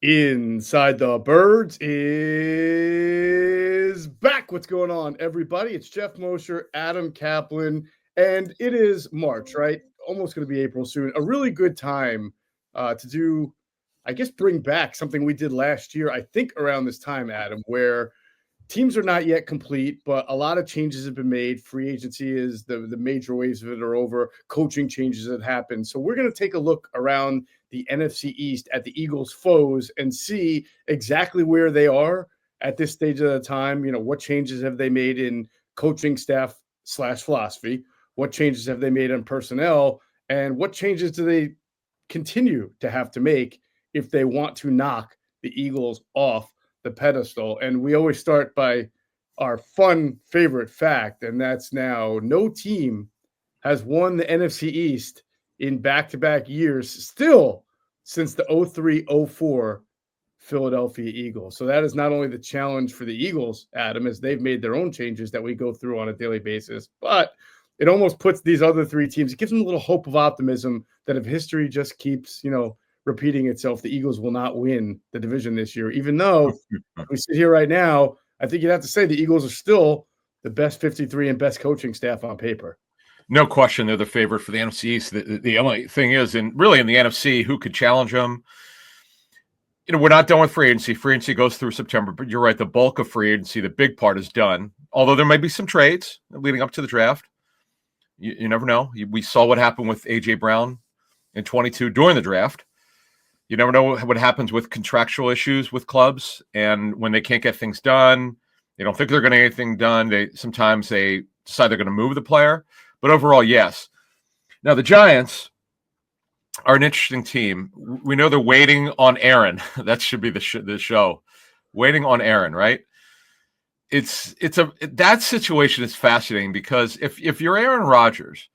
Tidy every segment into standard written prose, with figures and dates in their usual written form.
Inside the Birds is back. What's going on, everybody? It's Geoff Mosher, Adam Caplan, and it is March, right? Almost going to be April soon. A really good time to do, I guess, bring back something we did last year, I think around this time, Adam, where teams are not yet complete, but a lot of changes have been made. Free agency is the major waves of it are over. Coaching changes have happened. So we're going to take a look around the NFC East at the Eagles' foes and see exactly where they are at this stage of the time. You know, what changes have they made in coaching staff / philosophy? What changes have they made in personnel? And what changes do they continue to have to make if they want to knock the Eagles off the pedestal? And we always start by our fun favorite fact, and that's now no team has won the NFC East in back-to-back years still since the 03-04 Philadelphia Eagles. So that is not only the challenge for the Eagles, Adam, as they've made their own changes that we go through on a daily basis, but it almost puts these other three teams, it gives them a little hope of optimism that if history just keeps, repeating itself, the Eagles will not win the division this year, even though we sit here right now, I think you'd have to say the Eagles are still the best 53 and best coaching staff on paper. No question, they're the favorite for the NFC East. The only thing is, and really in the NFC, who could challenge them? We're not done with free agency. Free agency goes through September, but you're right. The bulk of free agency, the big part is done. Although there may be some trades leading up to the draft. You never know. We saw what happened with A.J. Brown in 22 during the draft. You never know what happens with contractual issues with clubs, and when they can't get things done, they don't think they're going to get anything done. Sometimes they decide they're going to move the player. But overall, yes. Now, the Giants are an interesting team. We know they're waiting on Aaron. That should be the show. Waiting on Aaron, right? That situation is fascinating because if you're Aaron Rodgers,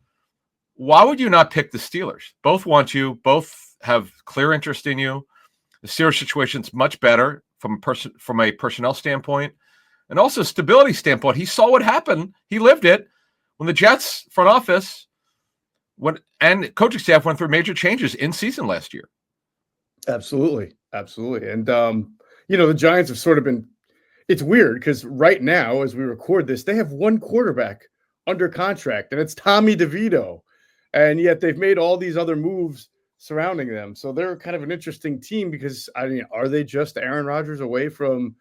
why would you not pick the Steelers? Both want you. Both have clear interest in you. The Steelers situation's much better from a personnel standpoint and also stability standpoint. He saw what happened. He lived it when the Jets front office and coaching staff went through major changes in season last year. Absolutely. And, the Giants have sort of been – it's weird because right now as we record this, they have one quarterback under contract, and it's Tommy DeVito. And yet they've made all these other moves surrounding them. So they're kind of an interesting team because, are they just Aaron Rodgers away from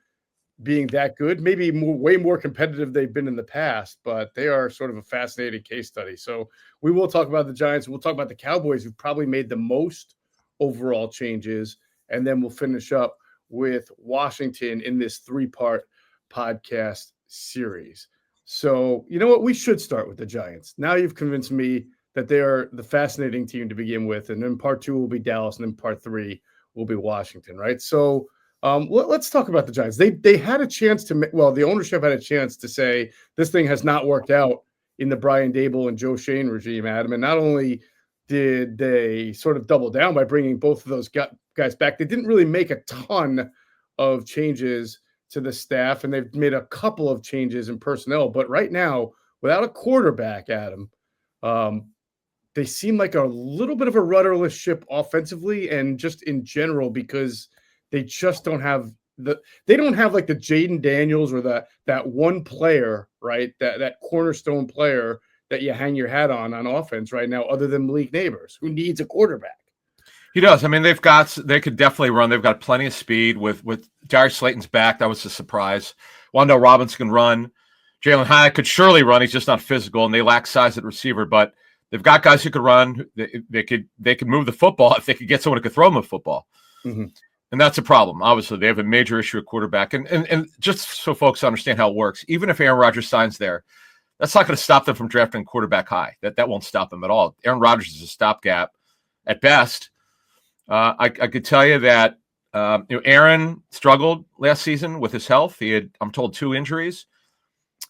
being that good? Maybe way more competitive they've been in the past, but they are sort of a fascinating case study. So we will talk about the Giants. We'll talk about the Cowboys, who've probably made the most overall changes. And then we'll finish up with Washington in this 3-part podcast series. So you know what? We should start with the Giants. Now you've convinced me that they are the fascinating team to begin with. And then part 2 will be Dallas, and then part 3 will be Washington, right? So let's talk about the Giants. They had a chance the ownership had a chance to say this thing has not worked out in the Brian Daboll and Joe Schoen regime, Adam. And not only did they sort of double down by bringing both of those guys back, they didn't really make a ton of changes to the staff, and they've made a couple of changes in personnel. But right now, without a quarterback, Adam, they seem like a little bit of a rudderless ship offensively and just in general because they just don't have they don't have like the Jaden Daniels or that one player, right? That cornerstone player that you hang your hat on offense right now, other than Malik Neighbors, who needs a quarterback. He does. I mean, they could definitely run. They've got plenty of speed with Darius Slayton's back. That was a surprise. Wan'Dale Robinson can run. Jalen Hyatt could surely run. He's just not physical, and they lack size at receiver, but they've got guys who could run. They could move the football if they could get someone who could throw them a football. Mm-hmm. And that's a problem. Obviously, they have a major issue at quarterback. And just so folks understand how it works, even if Aaron Rodgers signs there, that's not going to stop them from drafting quarterback high. That won't stop them at all. Aaron Rodgers is a stopgap at best. I could tell you that Aaron struggled last season with his health. He had, I'm told, 2 injuries.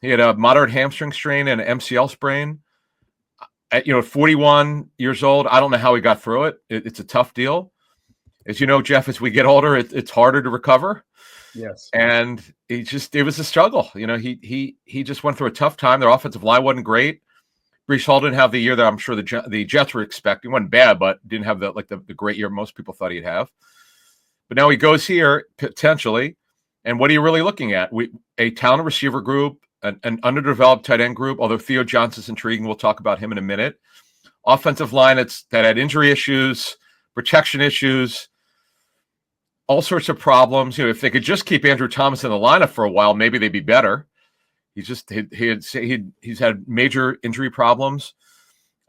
He had a moderate hamstring strain and an MCL sprain. At 41 years old, I don't know how he got through it. It's a tough deal. As you know, Geoff, as we get older, it's harder to recover. Yes. And it was a struggle. He just went through a tough time. Their offensive line wasn't great. Breece Hall didn't have the year that I'm sure the Jets were expecting. It wasn't bad, but didn't have the great year most people thought he'd have. But now he goes here potentially, and what are you really looking at? A talented receiver group, an underdeveloped tight end group. Although Theo Johnson's intriguing, we'll talk about him in a minute. Offensive line that had injury issues, protection issues, all sorts of problems. If they could just keep Andrew Thomas in the lineup for a while, maybe they'd be better. He's had major injury problems.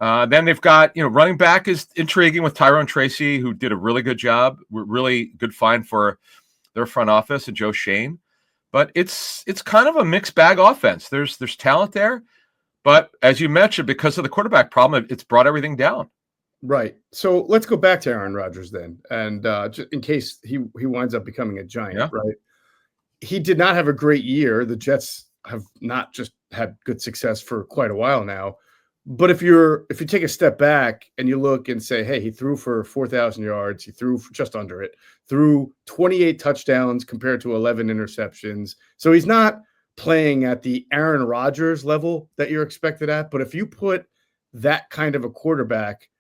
Then they've got, running back is intriguing with Tyrone Tracy, who did a really good job, really good find for their front office and Joe Shane. But it's kind of a mixed bag offense. There's talent there, but as you mentioned, because of the quarterback problem, it's brought everything down. Right. So let's go back to Aaron Rodgers then, and just in case he winds up becoming a Giant, right? He did not have a great year. The Jets have not just had good success for quite a while now. But if you take a step back and you look and say, hey, he threw for 4,000 yards, he threw for just under it, threw 28 touchdowns compared to 11 interceptions. So he's not playing at the Aaron Rodgers level that you're expected at. But if you put that kind of a quarterback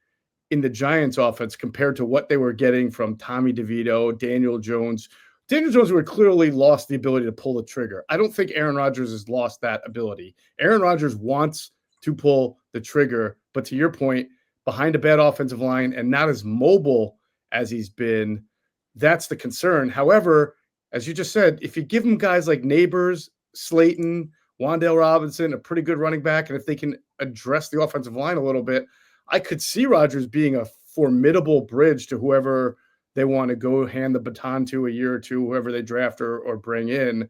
in the Giants offense compared to what they were getting from Tommy DeVito, Daniel Jones would clearly lost the ability to pull the trigger. I don't think Aaron Rodgers has lost that ability. Aaron Rodgers wants to pull the trigger, but to your point, behind a bad offensive line and not as mobile as he's been, that's the concern. However, as you just said, if you give him guys like Neighbors, Slayton, Wan'Dale Robinson, a pretty good running back, and if they can address the offensive line a little bit, I could see Rodgers being a formidable bridge to whoever they want to go hand the baton to a year or two, whoever they draft or bring in.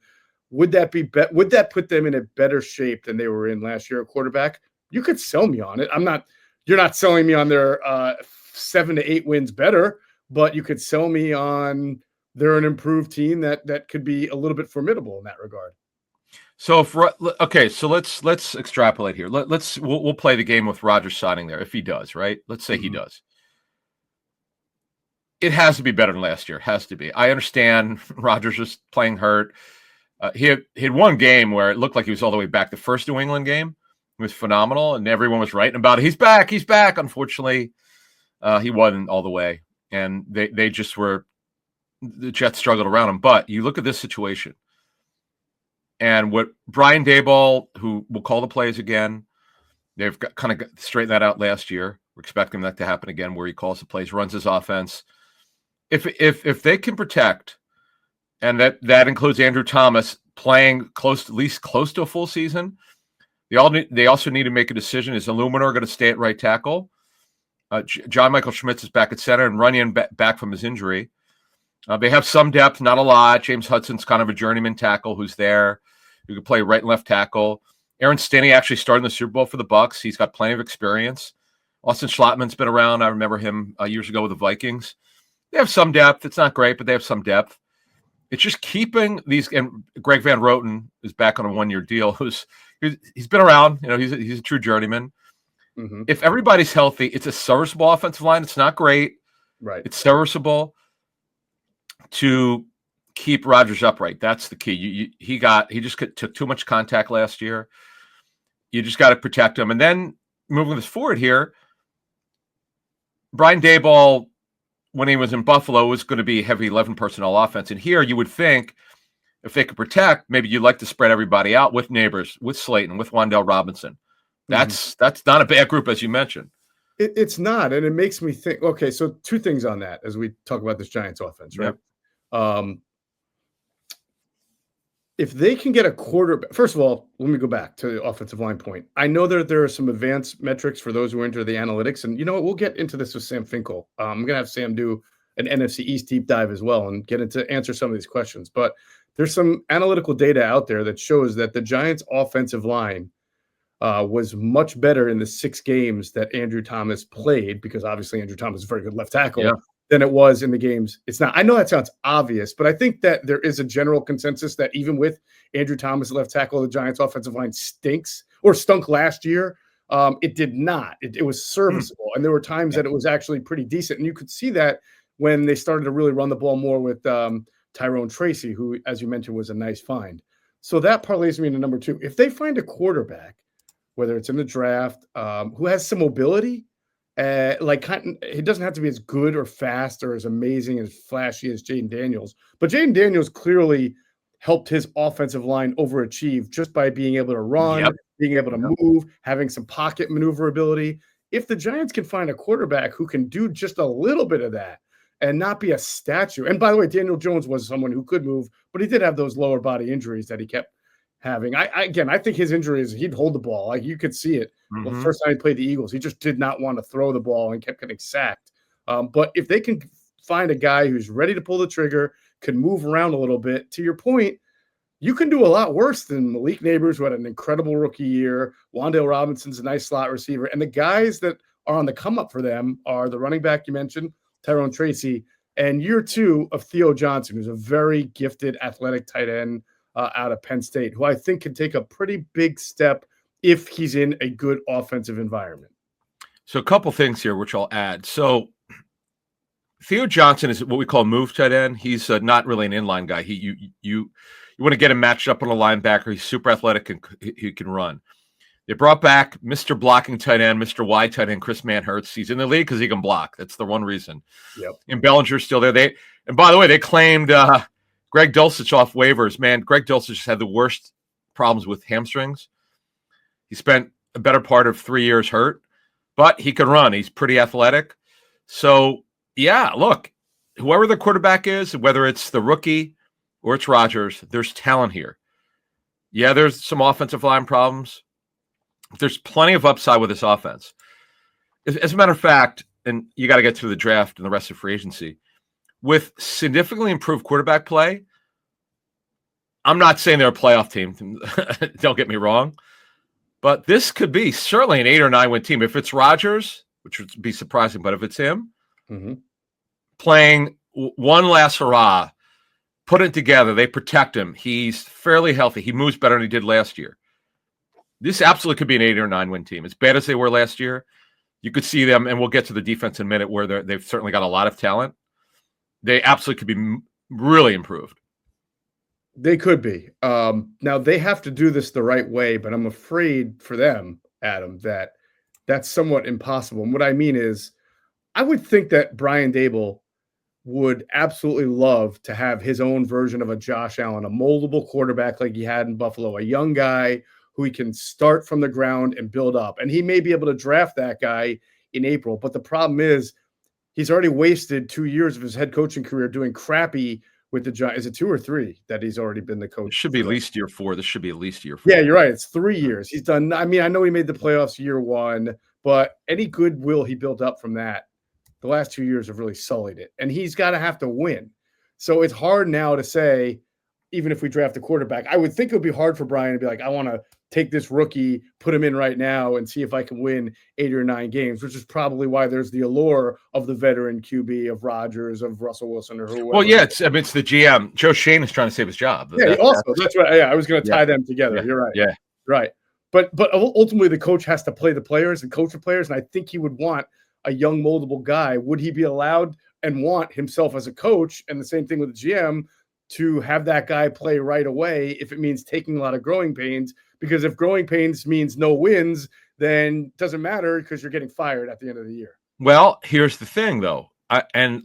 Would that put them in a better shape than they were in last year at quarterback? You could sell me on it. You're not selling me on their 7 to 8 wins better, but you could sell me on they're an improved team that could be a little bit formidable in that regard. So let's extrapolate here. We'll play the game with Rodgers signing there if he does, right? Let's say he does. It has to be better than last year. Has to be. I understand Rodgers was playing hurt. He had one game where it looked like he was all the way back. The first New England game was phenomenal, and everyone was writing about it. He's back. He's back. Unfortunately, he wasn't all the way, and they just were. The Jets struggled around him. But you look at this situation, and what Brian Daboll, who will call the plays again, they've kind of straightened that out last year. We're expecting that to happen again, where he calls the plays, runs his offense. If they can protect, and that includes Andrew Thomas playing at least close to a full season, they also need to make a decision: is Illuminor going to stay at right tackle? John Michael Schmitz is back at center, and Runyon back from his injury. They have some depth, not a lot. James Hudson's kind of a journeyman tackle who's there, who can play right and left tackle. Aaron Stinney actually started in the Super Bowl for the Bucs. He's got plenty of experience. Austin Schlottman's been around. I remember him years ago with the Vikings. They have some depth. It's not great, but they have some depth. It's just keeping these. And Greg Van Roten is back on a 1-year deal. He's been around. He's a true journeyman. Mm-hmm. If everybody's healthy, it's a serviceable offensive line. It's not great. Right. It's serviceable to keep Rodgers upright. That's the key. He just took too much contact last year. You just got to protect him. And then moving this forward here, Brian Daboll, when he was in Buffalo, was going to be heavy 11 personnel offense. And here you would think if they could protect, maybe you'd like to spread everybody out with Neighbors, with Slayton, with Wan'Dale Robinson. That's not a bad group, as you mentioned. It's not. And it makes me think, okay, so 2 things on that as we talk about this Giants offense, right? Yep. If they can get a quarterback, first of all, let me go back to the offensive line point. I know that there are some advanced metrics for those who enter the analytics, and you know what? We'll get into this with Sam Finkel. I'm going to have Sam do an NFC East deep dive as well and answer some of these questions. But there's some analytical data out there that shows that the Giants' offensive line was much better in the 6 games that Andrew Thomas played, because obviously Andrew Thomas is a very good left tackle, than it was in the games. It's not. I know that sounds obvious, but I think that there is a general consensus that even with Andrew Thomas left tackle, the Giants' offensive line stinks or stunk last year. It did not. It was serviceable, and there were times that it was actually pretty decent. And you could see that when they started to really run the ball more with Tyrone Tracy, who, as you mentioned, was a nice find. So that parlays me into number 2. If they find a quarterback, whether it's in the draft, who has some mobility He doesn't have to be as good or fast or as amazing as flashy as Jaden Daniels, but Jaden Daniels clearly helped his offensive line overachieve just by being able to run, Yep. being able to move, having some pocket maneuverability. If the Giants can find a quarterback who can do just a little bit of that and not be a statue, and by the way, Daniel Jones was someone who could move, but he did have those lower body injuries that he kept having. I think his injury is he'd hold the ball. Like, you could see it. Well, the first time he played the Eagles, he just did not want to throw the ball and kept getting sacked. But if they can find a guy who's ready to pull the trigger, can move around a little bit, to your point, you can do a lot worse than Malik Neighbors, who had an incredible rookie year. Wan'Dale Robinson's a nice slot receiver. And the guys that are on the come up for them are the running back you mentioned, Tyrone Tracy, and year 2 of Theo Johnson, who's a very gifted athletic tight end out of Penn State, who I think can take a pretty big step if he's in a good offensive environment. So a couple things here, which I'll add. So Theo Johnson is what we call move tight end. He's not really an inline guy. You want to get him matched up on a linebacker. He's super athletic and he can run. They brought back Mr. Blocking tight end, Mr. Y tight end, Chris Manhertz. He's in the league because he can block. That's the one reason. Yep. And Bellinger's still there. And by the way, they claimed Greg Dulcich off waivers. Man, Greg Dulcich had the worst problems with hamstrings. He spent a better part of 3 years hurt, but he can run. He's pretty athletic. So, yeah, look, whoever the quarterback is, whether it's the rookie or it's Rodgers, there's talent here. Yeah, there's some offensive line problems. There's plenty of upside with this offense. As a matter of fact, and you got to get through the draft and the rest of free agency, with significantly improved quarterback play, I'm not saying they're a playoff team. Don't get me wrong. But this could be certainly an 8 or 9 win team. If it's Rodgers, which would be surprising, but if it's him playing one last hurrah, put it together, they protect him. He's fairly healthy. He moves better than he did last year. This absolutely could be an 8 or 9 win team. As bad as they were last year, you could see them, and we'll get to the defense in a minute, where they've certainly got a lot of talent. They absolutely could be really improved. They could be. Now, they have to do this the right way, but I'm afraid for them, Adam, that that's somewhat impossible. And what I mean is, I would think that Brian Daboll would absolutely love to have his own version of a Josh Allen, a moldable quarterback like he had in Buffalo, a young guy who he can start from the ground and build up. And he may be able to draft that guy in April. But the problem is he's already wasted 2 years of his head coaching career doing crappy with the Giants. Is it 2 or 3 that he's already been the coach? It should be at least year 4. This should be at least year 4. Yeah, you're right. It's 3 years. He's done. I mean, I know he made the playoffs year 1, but any goodwill he built up from that, the last 2 years have really sullied it. And he's got to have to win. So it's hard now to say, even if we draft a quarterback, I would think it would be hard for Brian to be like, I want to take this rookie, put him in right now, and see if I can win 8 or 9 games, which is probably why there's the allure of the veteran QB, of Rodgers, of Russell Wilson, or whoever. Well, yeah, it's the GM. Joe Shane is trying to save his job. Yeah, that's right. Yeah, I was going to tie them together. Yeah, You're right. Yeah. Right. But ultimately, the coach has to play the players and coach the players, and I think he would want a young, moldable guy. Would he be allowed and want himself as a coach, and the same thing with the GM, to have that guy play right away if it means taking a lot of growing pains? Because if growing pains means no wins, then it doesn't matter because you're getting fired at the end of the year. Well, here's the thing, though. I know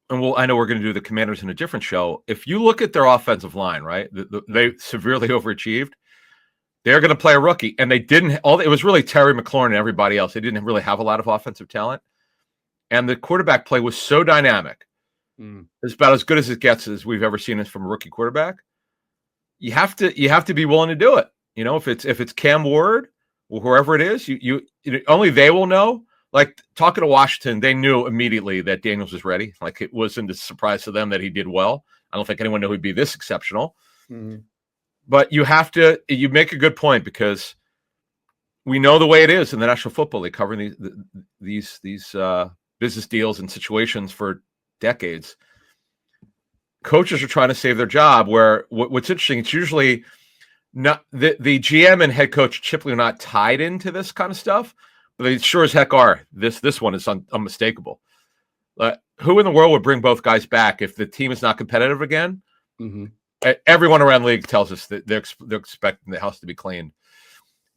we're going to do the Commanders in a different show. If you look at their offensive line, right, they severely overachieved. They're going to play a rookie, and they didn't. It was really Terry McLaurin and everybody else. They didn't really have a lot of offensive talent, and the quarterback play was so dynamic. It's about as good as it gets as we've ever seen it from a rookie quarterback. You have to be willing to do it. You know, if it's Cam Ward or whoever it is, you only they will know. Like, talking to Washington, they knew immediately that Daniels was ready. Like, it wasn't a surprise to them that he did well. I don't think anyone knew he'd be this exceptional. But you make a good point, because we know the way it is in the National Football League, covering these business deals and situations for decades. Coaches are trying to save their job, where what's interesting, it's usually not the GM and head coach typically are not tied into this kind of stuff, but they sure as heck are. This one is unmistakable. Who in the world would bring both guys back if the team is not competitive again? Everyone around the league tells us that they're expecting the house to be cleaned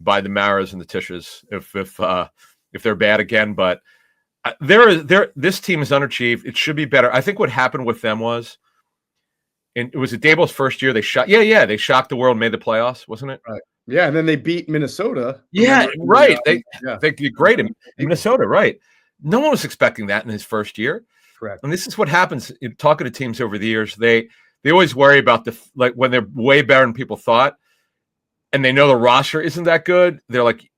by the Maras and the Tishes if they're bad again. But This team is underachieved. It should be better. I think what happened with them was, and it was Dable's first year. They shocked the world, made the playoffs, wasn't it? Right. Yeah, and then they beat Minnesota. Yeah, Remember? right. Yeah, They did great in Minnesota, right? No one was expecting that in his first year. correct. And this is what happens in talking to teams over the years. They always worry about like when they're way better than people thought, and they know the roster isn't that good. They're like,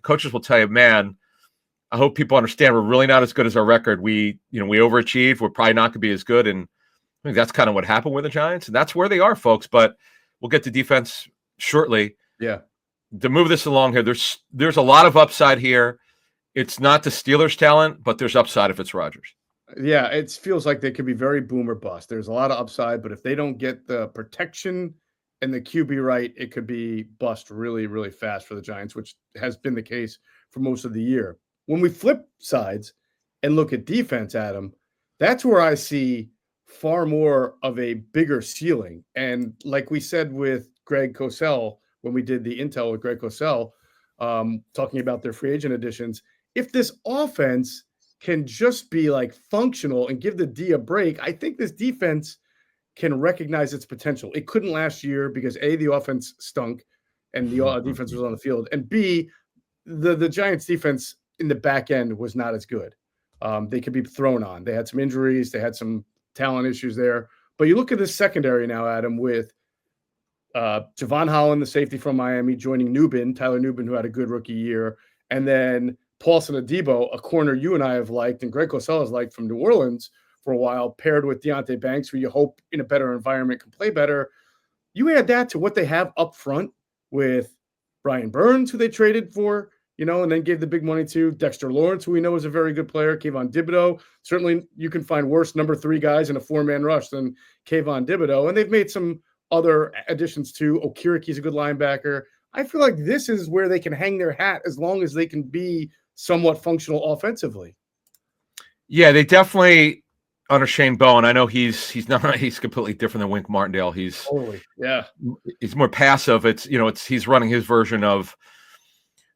coaches will tell you, man, I hope people understand we're really not as good as our record. We overachieved. We're probably not going to be as good. And I think that's kind of what happened with the Giants. And that's where they are, folks. But we'll get to defense shortly. Yeah. To move this along here, there's a lot of upside here. It's not the Steelers' talent, but there's upside if it's Rodgers. Yeah, it feels like they could be very boom or bust. There's a lot of upside, but if they don't get the protection and the QB right, it could be bust really, really fast for the Giants, which has been the case for most of the year. When we flip sides and look at defense, Adam, that's where I see far more of a bigger ceiling. And like we said with Greg Cosell, when we did the intel with Greg Cosell, talking about their free agent additions, if this offense can just be like functional and give the D a break, I think this defense can recognize its potential. It couldn't last year because A, the offense stunk and the defense was on the field, and B, the Giants defense in the back end was not as good. They could be thrown on. They had some injuries. They had some talent issues there. But you look at the secondary now, Adam, with Javon Holland, the safety from Miami, joining Tyler Nubin, who had a good rookie year, and then Paulson Adebo, a corner you and I have liked, and Greg Cosell has liked from New Orleans for a while, paired with Deonte Banks, who you hope in a better environment can play better. You add that to what they have up front with Brian Burns, who they traded for, and then gave the big money to Dexter Lawrence, who we know is a very good player, Kayvon Thibodeaux. Certainly you can find worse number 3 guys in a 4-man rush than Kayvon Thibodeaux. And they've made some other additions too. Okiriki's a good linebacker. I feel like this is where they can hang their hat as long as they can be somewhat functional offensively. Yeah, they definitely under Shane Bowen. I know he's completely different than Wink Martindale. He's more passive. He's running his version of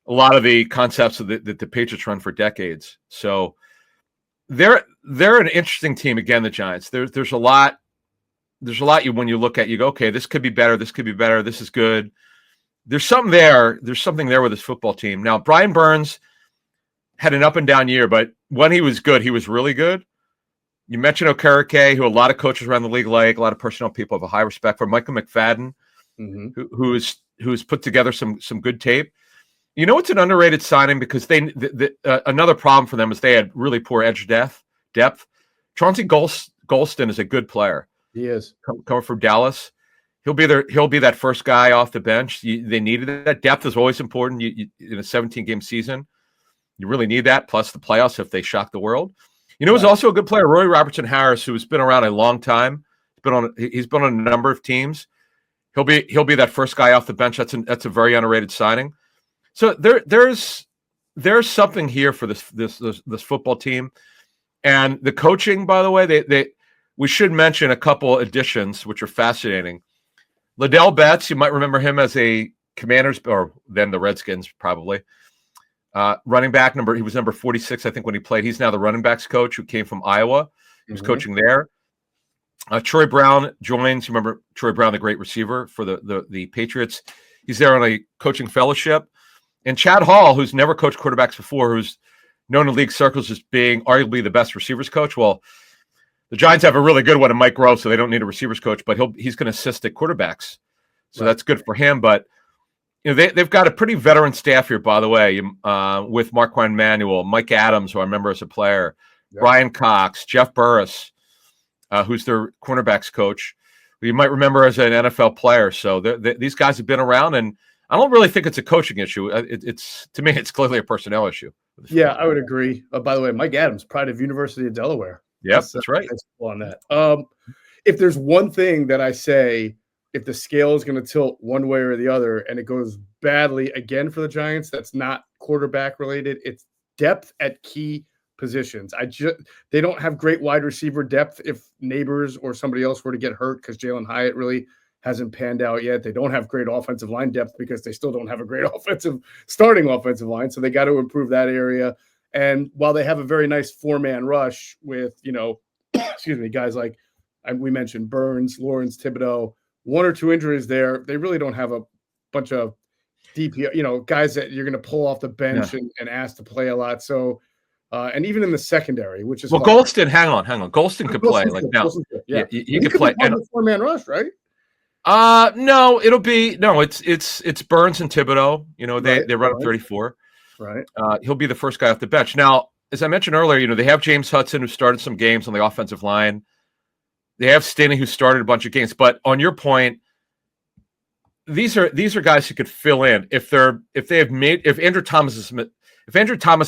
a lot of the concepts that the Patriots run for decades. So they're an interesting team. Again, the Giants. There's a lot when you look at, you go, okay, this could be better. This could be better. This is good. There's something there. There's something there with this football team. Now, Brian Burns had an up and down year, but when he was good, he was really good. You mentioned Okereke, who a lot of coaches around the league like, a lot of personnel people have a high respect for. Michael McFadden, who's put together some good tape. It's an underrated signing because another problem for them is they had really poor edge depth. Chauncey Golston is a good player. He is coming from Dallas. He'll be that first guy off the bench. They needed that. Depth is always important. You in a 17-game season, you really need that. Plus the playoffs if they shock the world. Who's also a good player, Roy Robertson Harris, who's been around a long time. He's been on a number of teams. He'll be that first guy off the bench. That's a very underrated signing. So there's something here for this football team, and the coaching. By the way, we should mention a couple additions which are fascinating. Liddell Betts, you might remember him as a Commanders, or then the Redskins probably. Running back he was number 46, I think, when he played. He's now the running backs coach who came from Iowa. He was coaching there. Troy Brown joins. You remember Troy Brown, the great receiver for the Patriots. He's there on a coaching fellowship. And Chad Hall, who's never coached quarterbacks before, who's known in league circles as being arguably the best receivers coach. Well, the Giants have a really good one in Mike Grove, so they don't need a receivers coach, but he's going to assist at quarterbacks. So that's good for him. But they've got a pretty veteran staff here, by the way, with Marquand Manuel, Mike Adams, who I remember as a player, Brian Cox, Jeff Burris, who's their cornerbacks coach, who you might remember as an NFL player. So these guys have been around, and I don't really think it's a coaching issue. To me, it's clearly a personnel issue. Yeah, I would agree. By the way, Mike Adams, pride of University of Delaware. Yep, that's right. On that. If there's one thing that I say, if the scale is going to tilt one way or the other and it goes badly again for the Giants, that's not quarterback related. It's depth at key positions. They don't have great wide receiver depth if Neighbors or somebody else were to get hurt, because Jalen Hyatt really hasn't panned out yet. They don't have great offensive line depth because they still don't have a great starting offensive line. So they got to improve that area. And while they have a very nice 4-man rush with, excuse me, guys like we mentioned Burns, Lawrence, Thibodeau, 1 or 2 injuries there, they really don't have a bunch of DP, guys that you're going to pull off the bench and ask to play a lot. So, and even in the secondary, which is well, hard. Golston. Hang on. Golston could play like now. Yeah, he could play. And 4-man rush, right? No, it's Burns and Thibodeau. They run up 34. Right. He'll be the first guy off the bench. Now, as I mentioned earlier, they have James Hudson, who started some games on the offensive line. They have Stinney, who started a bunch of games. But on your point, these are guys who could fill in if Andrew Thomas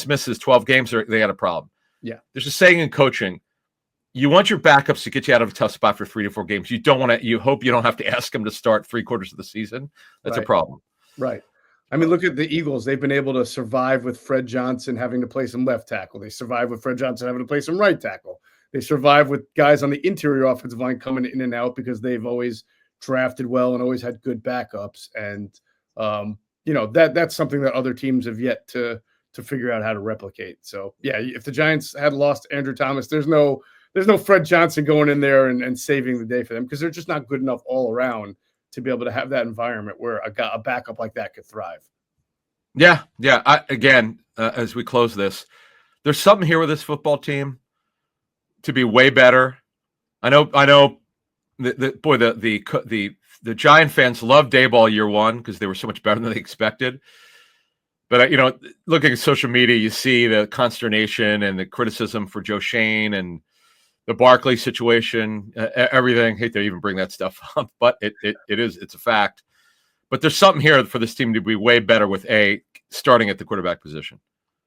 misses 12 games, they got a problem. Yeah. There's a saying in coaching: you want your backups to get you out of a tough spot for 3 to 4 games. You hope you don't have to ask them to start 3/4 of the season. That's a problem. Right. I mean, look at the Eagles. They've been able to survive with Fred Johnson having to play some left tackle. They survive with Fred Johnson having to play some right tackle. They survive with guys on the interior offensive line coming in and out because they've always drafted well and always had good backups. And, that's something that other teams have yet to figure out how to replicate. So, yeah, if the Giants had lost Andrew Thomas, there's no Fred Johnson going in there and saving the day for them because they're just not good enough all around to be able to have that environment where a backup like that could thrive. Yeah. As we close this, there's something here with this football team to be way better. I know. The Giant fans loved Daboll year 1 because they were so much better than they expected. But looking at social media, you see the consternation and the criticism for Joe Shane and the Barkley situation, everything. I hate to even bring that stuff up, but it's a fact. But there's something here for this team to be way better with starting at the quarterback position.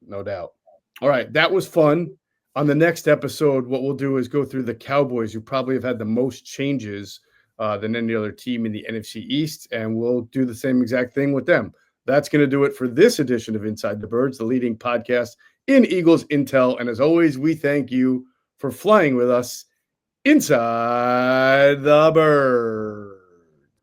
No doubt. All right, that was fun. On the next episode, what we'll do is go through the Cowboys, who probably have had the most changes than any other team in the NFC East, and we'll do the same exact thing with them. That's going to do it for this edition of Inside the Birds, the leading podcast in Eagles Intel. And as always, we thank you for flying with us inside the bird.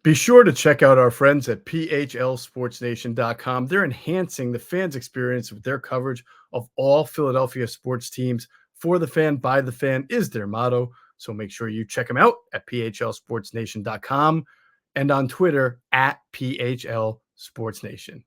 Be sure to check out our friends at PHLSportsNation.com. They're enhancing the fans' experience with their coverage of all Philadelphia sports teams. For the fan, by the fan is their motto. So make sure you check them out at PHLSportsNation.com and on Twitter at PHLSportsNation.